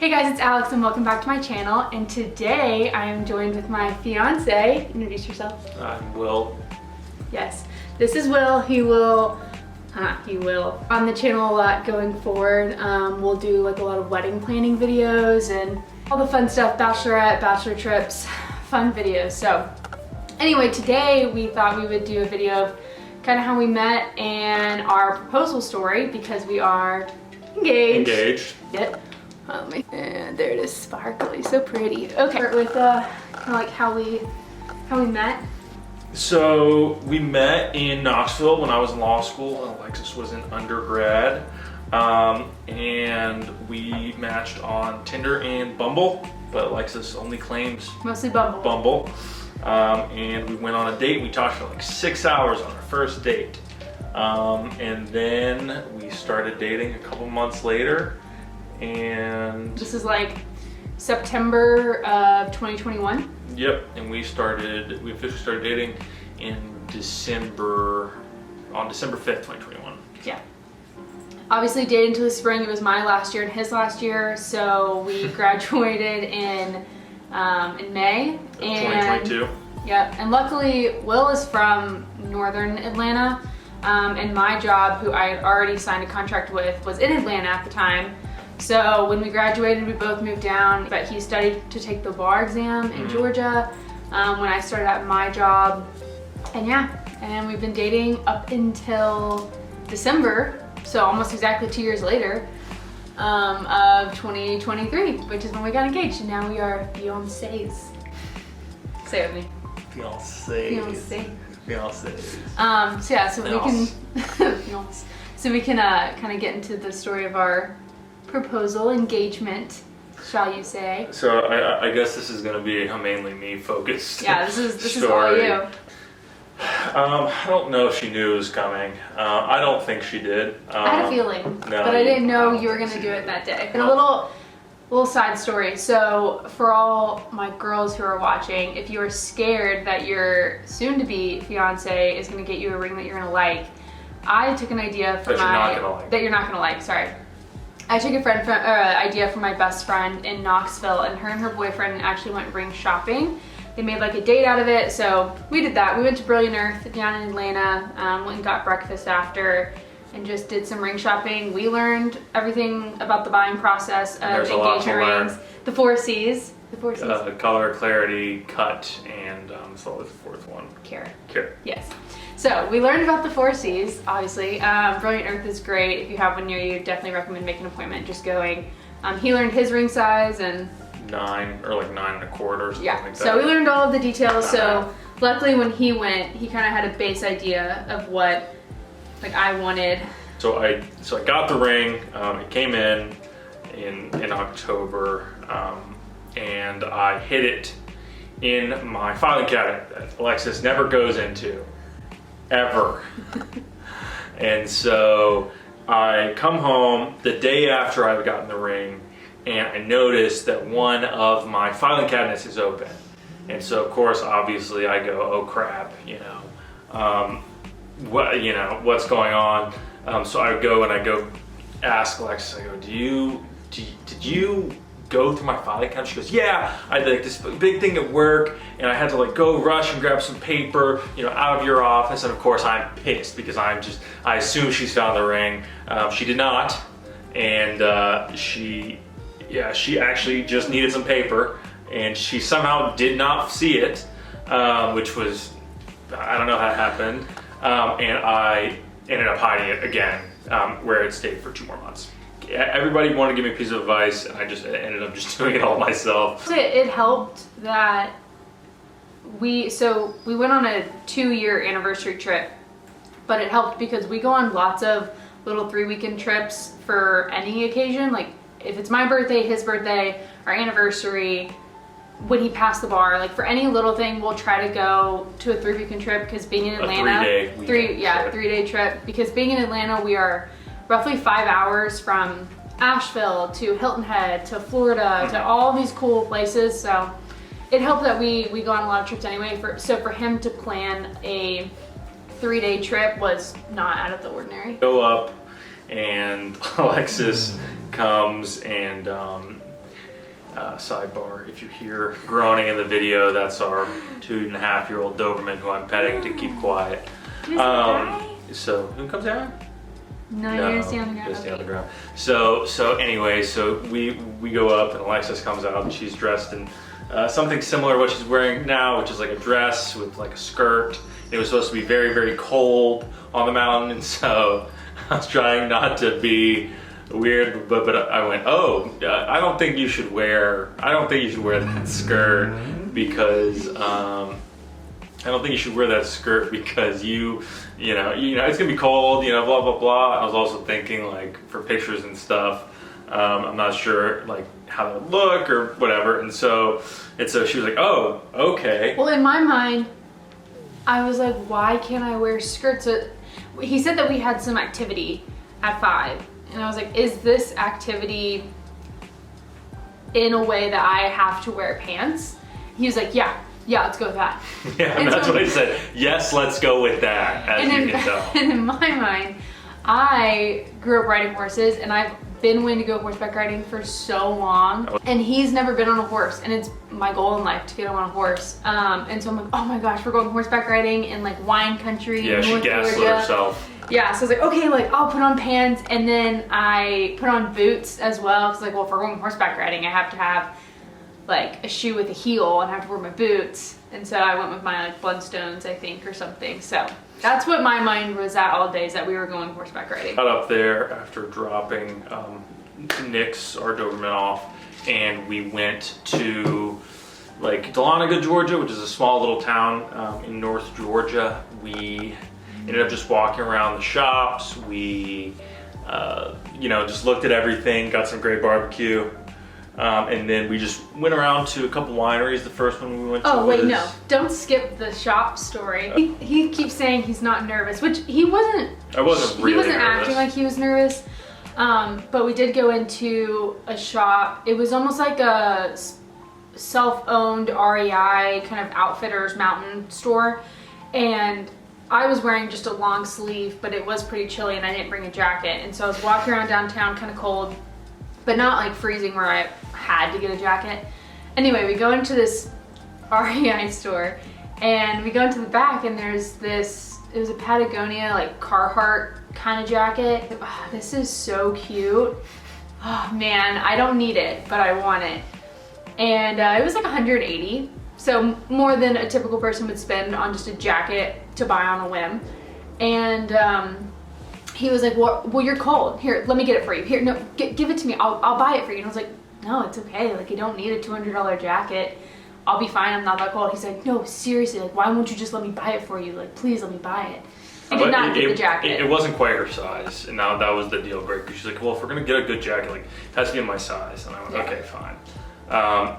Hey guys, it's Alex and welcome back to my channel. And today I am joined with my fiance. Introduce yourself. I'm Will. Yes, this is Will. He will on the channel a lot going forward. We'll do like a lot of wedding planning videos and all the fun stuff, bachelorette, bachelor trips, fun videos. So anyway, today we thought we would do a video of kind of how we met and our proposal story because we are engaged. Yep. Oh my, and there it is, sparkly, so pretty. Okay, start with kind of like how we met. So we met in Knoxville when I was in law school and Alexis was in undergrad. And we matched on Tinder and Bumble, but Alexis only claims Mostly Bumble. Bumble. And we went on a date. We talked for like 6 hours on our first date. And then we started dating a couple months later. And this is like September of 2021. Yep, and we officially started dating in on December 5th, 2021. Yeah. Obviously dated into the spring. It was my last year and his last year, so we graduated in May. 2022. Yep, and luckily Will is from northern Atlanta, and my job, who I had already signed a contract with, was in Atlanta at the time. So when we graduated, we both moved down, but he studied to take the bar exam in Georgia when I started at my job. And yeah, and we've been dating up until December, so almost exactly 2 years later, of 2023, which is when we got engaged. And now we are fiancés. Say it with me. Fiancés. So yeah, so we can, so we can kind of get into the story of our proposal, engagement, shall you say. So I guess this is going to be a mainly me focused Yeah, this is story. all you. I don't know if she knew it was coming. I don't think she did. I had a feeling, no, but I didn't know you were going to do it that day. And a little side story. So for all my girls who are watching, if you are scared that your soon-to-be fiance is going to get you a ring that you're going to like, I took an idea for that you're not going to like. Sorry. I took idea from my best friend in Knoxville, and her boyfriend actually went ring shopping. They made like a date out of it, so we did that. We went to Brilliant Earth down in Atlanta, went and got breakfast after, and just did some ring shopping. We learned everything about the buying process of engagement rings. The 4 C's. The 4 C's. Color, clarity, cut, and so was the fourth one. Care. Yes. So we learned about the 4 C's, obviously. Brilliant Earth is great. If you have one near you, definitely recommend making an appointment, just going. He learned his ring size and 9 or like 9 1/4 or something like that. So we learned all of the details. So luckily when he went, he kind of had a base idea of what like I wanted. So I got the ring. It came in October, and I hid it in my filing cabinet that Alexis never goes into, ever. And so I come home the day after I've gotten the ring, and I noticed that one of my filing cabinets is open. And so of course, obviously I go, oh crap, what's going on? So I go ask Alexis, I go, did you go through my filing cabinet? She goes, yeah, I had like this big thing at work and I had to like go rush and grab some paper, out of your office. And of course I'm pissed because I assume she's found the ring. She did not. And she actually just needed some paper and she somehow did not see it, which was, I don't know how it happened. And I ended up hiding it again, where it stayed for 2 more months. Everybody wanted to give me a piece of advice, and I just ended up just doing it all myself. It helped that we went on a 2-year anniversary trip, but it helped because we go on lots of little 3-weekend trips for any occasion. Like if it's my birthday, his birthday, our anniversary, when he passed the bar, like for any little thing, we'll try to go to a 3-weekend trip because being in Atlanta, 3-day trip, because being in Atlanta, we are roughly 5 hours from Asheville to Hilton Head to Florida to all these cool places. So it helped that we go on a lot of trips anyway. So for him to plan a 3-day trip was not out of the ordinary. Go up and Alexis comes and Sidebar, if you hear groaning in the video, that's our 2.5-year-old Doberman who I'm petting to keep quiet. So, who comes down? No, you're gonna stay on the ground. Just stay on the ground. So anyway, so we go up and Alexis comes out and she's dressed in something similar to what she's wearing now, which is like a dress with like a skirt. It was supposed to be very, very cold on the mountain, and so I was trying not to be weird, but I went, oh, I don't think you should wear that skirt because I don't think you should wear that skirt because you know it's gonna be cold, blah blah blah. I was also thinking, like, for pictures and stuff, I'm not sure like how that would look or whatever, and so she was like, oh, okay. Well, in my mind, I was like, why can't I wear skirts? He said that we had some activity at 5. And I was like, is this activity in a way that I have to wear pants? He was like, yeah, let's go with that. Yeah, and that's what I said. Yes, let's go with that, as you can tell. And in my mind, I grew up riding horses, and I've been wanting to go horseback riding for so long. And he's never been on a horse, and it's my goal in life to get him on a horse. And so I'm like, oh my gosh, we're going horseback riding in like wine country. Yeah, she gaslit herself. Yeah, so I was like, okay, like I'll put on pants, and then I put on boots as well. Cause like, well, if we're going horseback riding, I have to have like a shoe with a heel and have to wear my boots. And so I went with my like Blundstones, I think, or something. So that's what my mind was at all days, that we were going horseback riding. Got up there after dropping Nick's, our Doberman, off, and we went to like Dahlonega, Georgia, which is a small little town in North Georgia. We ended up just walking around the shops. We, just looked at everything, got some great barbecue, and then we just went around to a couple wineries. The first one we went to Oh, wait, was... no. Don't skip the shop story. He keeps saying he's not nervous, which he wasn't. I wasn't really He wasn't nervous. acting like he was nervous. But we did go into a shop. It was almost like a self-owned REI kind of outfitters mountain store. And I was wearing just a long sleeve, but it was pretty chilly and I didn't bring a jacket. And so I was walking around downtown kind of cold, but not like freezing where I had to get a jacket. Anyway, we go into this REI store and we go into the back, and there's this, it was a Patagonia like Carhartt kind of jacket. Oh, this is so cute. Oh man, I don't need it, but I want it. And it was like $180. So more than a typical person would spend on just a jacket to buy on a whim. And he was like, well, you're cold. Here, let me get it for you. Here, no, give it to me. I'll buy it for you. And I was like, no, it's okay. Like, you don't need a $200 jacket. I'll be fine. I'm not that cold. He's like, no, seriously. Like, why won't you just let me buy it for you? Like, please let me buy it. I did not get the jacket. It wasn't quite her size, and now that was the deal breaker. She's like, well, if we're gonna get a good jacket, like, it has to be in my size. And I went, okay, fine.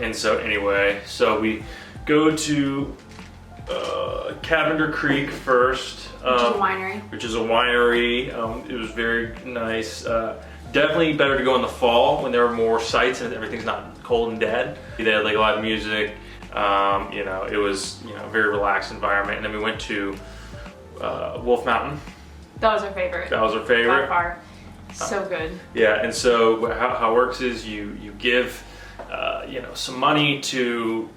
And so anyway, so we go to Cavender Creek first. Which is a winery. It was very nice. Definitely better to go in the fall when there are more sights and everything's not cold and dead. They had like a lot of music. It was a very relaxed environment. And then we went to Wolf Mountain. That was our favorite. That was our favorite. By far. So good. Yeah, and so how it works is you give some money to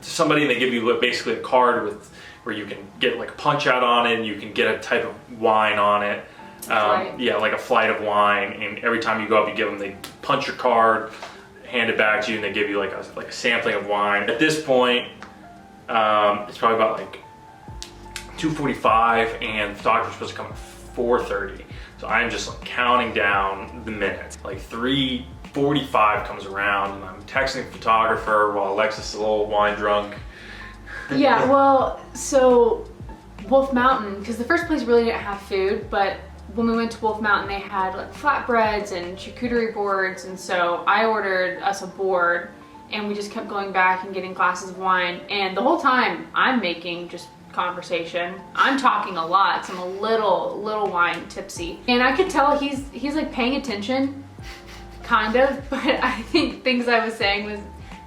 somebody, and they give you basically a card where you can get like a punch out on it, and you can get a type of wine on it. Yeah, like a flight of wine, and every time you go up, you give them, they punch your card, hand it back to you, and they give you like a sampling of wine. At this point, it's probably about like 2:45, and the photographer's supposed to come at 4:30. So I'm just like counting down the minutes. Like 3:45 comes around, and I'm texting the photographer while Alexis is a little wine drunk. Yeah, well, so Wolf Mountain, because the first place really didn't have food, but when we went to Wolf Mountain, they had like flatbreads and charcuterie boards, and so I ordered us a board, and we just kept going back and getting glasses of wine, and the whole time I'm making just conversation. I'm talking a lot, so I'm a little wine tipsy, and I could tell he's like paying attention, kind of, but I think things I was saying was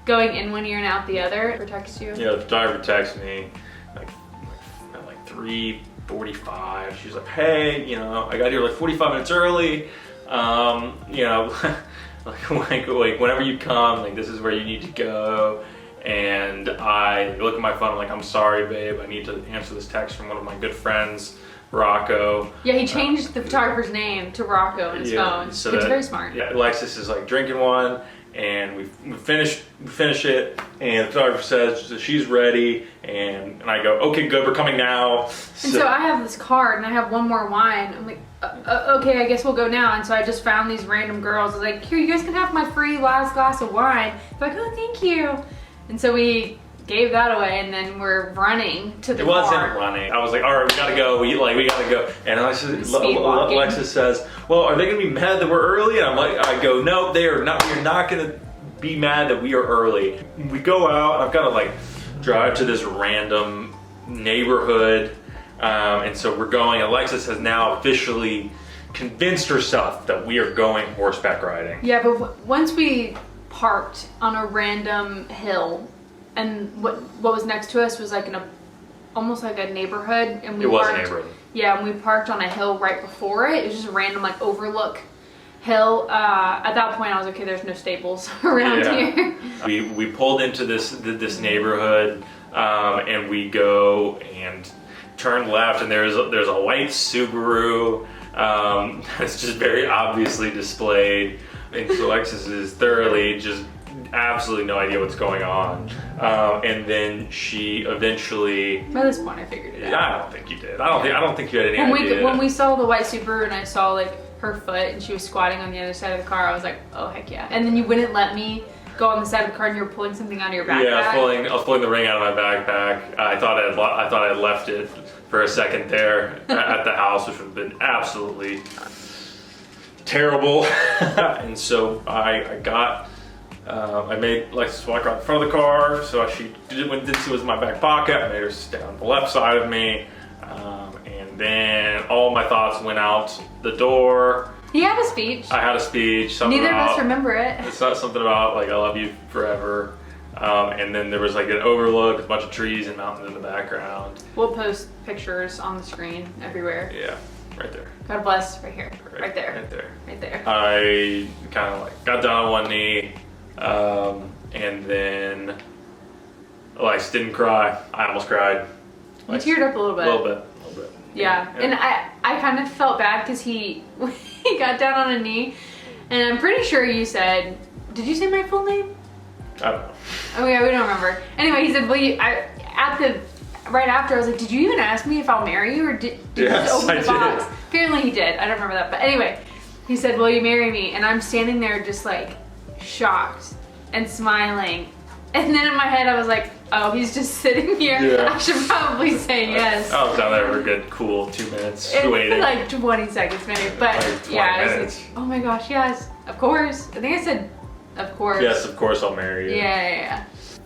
going in one ear and out the other. Or text you? Yeah, the photographer texted me at like 3:45. She was like, hey, I got here like 45 minutes early. like whenever you come, like this is where you need to go. And I look at my phone, I'm like, I'm sorry, babe, I need to answer this text from one of my good friends, Rocco. Yeah, he changed the photographer's name to Rocco in his phone. So it's very smart. Yeah, Alexis is like drinking one, and we finish it, and the photographer says that she's ready, and I go, okay, good, we're coming now. And so I have this card, and I have one more wine. I'm like, okay, I guess we'll go now. And so I just found these random girls. I was like, here, you guys can have my free last glass of wine. They're like, oh, thank you. And so we gave that away, and then we're running to the bar. It wasn't running. I was like, all right, we gotta go. We gotta go. And Alexis says, well, are they gonna be mad that we're early? And I go, no, they are not. You're not gonna be mad that we are early. We go out. I've got to like drive to this random neighborhood, and so we're going. Alexis has now officially convinced herself that we are going horseback riding. Yeah, but once we parked on a random hill, and what was next to us was like almost like a neighborhood, and it was a neighborhood. Yeah, and we parked on a hill right before it. It was just a random like overlook hill. At that point, I was like, okay, there's no stables around here. We pulled into this neighborhood, and we go and turn left, and there's a white Subaru. It's just very obviously displayed. And so Alexis is thoroughly just absolutely no idea what's going on. And then she eventually. By this point, I figured it out. I don't think you did. I don't think you had any idea. When we saw the white Subaru and I saw like her foot and she was squatting on the other side of the car, I was like, oh heck yeah. And then you wouldn't let me go on the side of the car, and you were pulling something out of your backpack. Yeah, I was pulling the ring out of my backpack. I thought I had left it for a second there at the house, which would have been absolutely terrible. And so I made Alexis walk around the front of the car, so she didn't see what was in my back pocket. I made her sit down on the left side of me, and then all my thoughts went out the door. He had a speech. I had a speech. Neither of us remember it. It's not something about like I love you forever. And then there was like an overlook, a bunch of trees and mountains in the background. We'll post pictures on the screen everywhere. Yeah, right there. God bless, right here, right there. Right there. Right there. I kind of like got down on one knee, and then Alexis didn't cry. I almost cried. You teared up a little bit. A little bit. Yeah, and I kind of felt bad because he got down on a knee, and I'm pretty sure you said, did you say my full name? I don't know. Oh yeah, we don't remember. Anyway, he said, right after, I was like, did you even ask me if I'll marry you, or did you just open the box? Apparently he did. I don't remember that. But anyway, he said, will you marry me? And I'm standing there just like shocked and smiling. And then in my head, I was like, oh, he's just sitting here. Yeah. I should probably say yes. I was down there for a good, cool 2 minutes waiting. Like 20 seconds maybe. But like yeah, I was like, oh my gosh, yes, of course. I think I said, of course. Yes, of course I'll marry you. Yeah.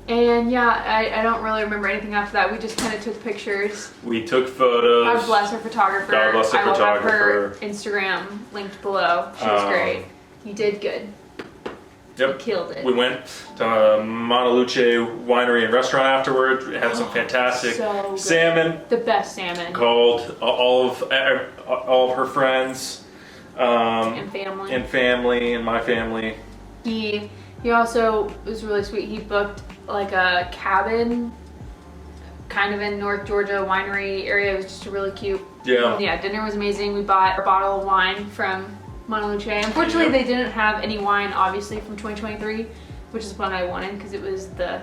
And yeah, I don't really remember anything after that. We just kind of took pictures. We took photos. God bless our photographer. God bless the photographer. I will have her Instagram linked below. She was great. You did good. Yep. You killed it. We went to Montaluce Winery and Restaurant afterward. We had some fantastic salmon. The best salmon. Called all of her friends. And family. And my family. He also was really sweet. He booked like a cabin kind of in North Georgia winery area. It was just really cute. Yeah. Yeah, dinner was amazing. We bought a bottle of wine from Montaluce. Unfortunately, they didn't have any wine, obviously, from 2023, which is what I wanted because it was the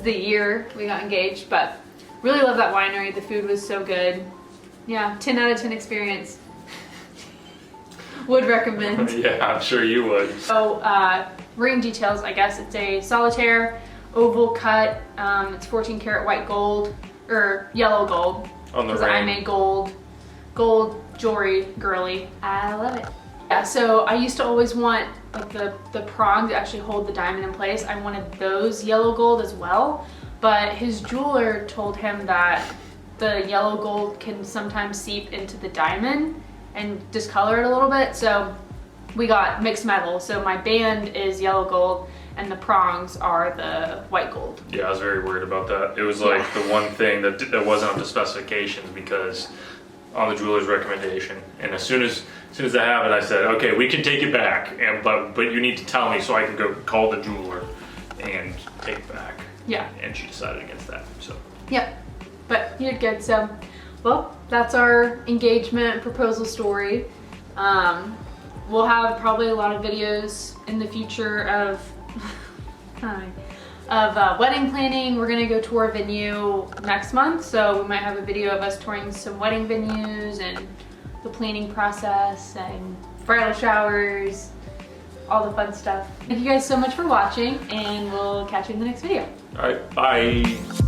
year we got engaged. But really love that winery. The food was so good. Yeah, 10 out of 10 experience. Would recommend. Yeah, I'm sure you would. So, ring details, I guess. It's a solitaire, oval cut. It's 14 karat white gold, or yellow gold. On the ring. Because I made gold jewelry girly. I love it. Yeah, so I used to always want like the prong to actually hold the diamond in place. I wanted those yellow gold as well, but his jeweler told him that the yellow gold can sometimes seep into the diamond and discolor it a little bit, so we got mixed metal. So my band is yellow gold and the prongs are the white gold. Yeah, I was very worried about that. It was like the one thing that wasn't up to specifications because on the jeweler's recommendation. And as soon as I have it, I said, okay, we can take it back, but you need to tell me so I can go call the jeweler and take it back. Yeah. And she decided against that. So. Yep. But you did good. So, well, that's our engagement proposal story. We'll have probably a lot of videos in the future of wedding planning. We're gonna go tour a venue next month, so we might have a video of us touring some wedding venues and the planning process and bridal showers, all the fun stuff. Thank you guys so much for watching, and we'll catch you in the next video. All right, bye.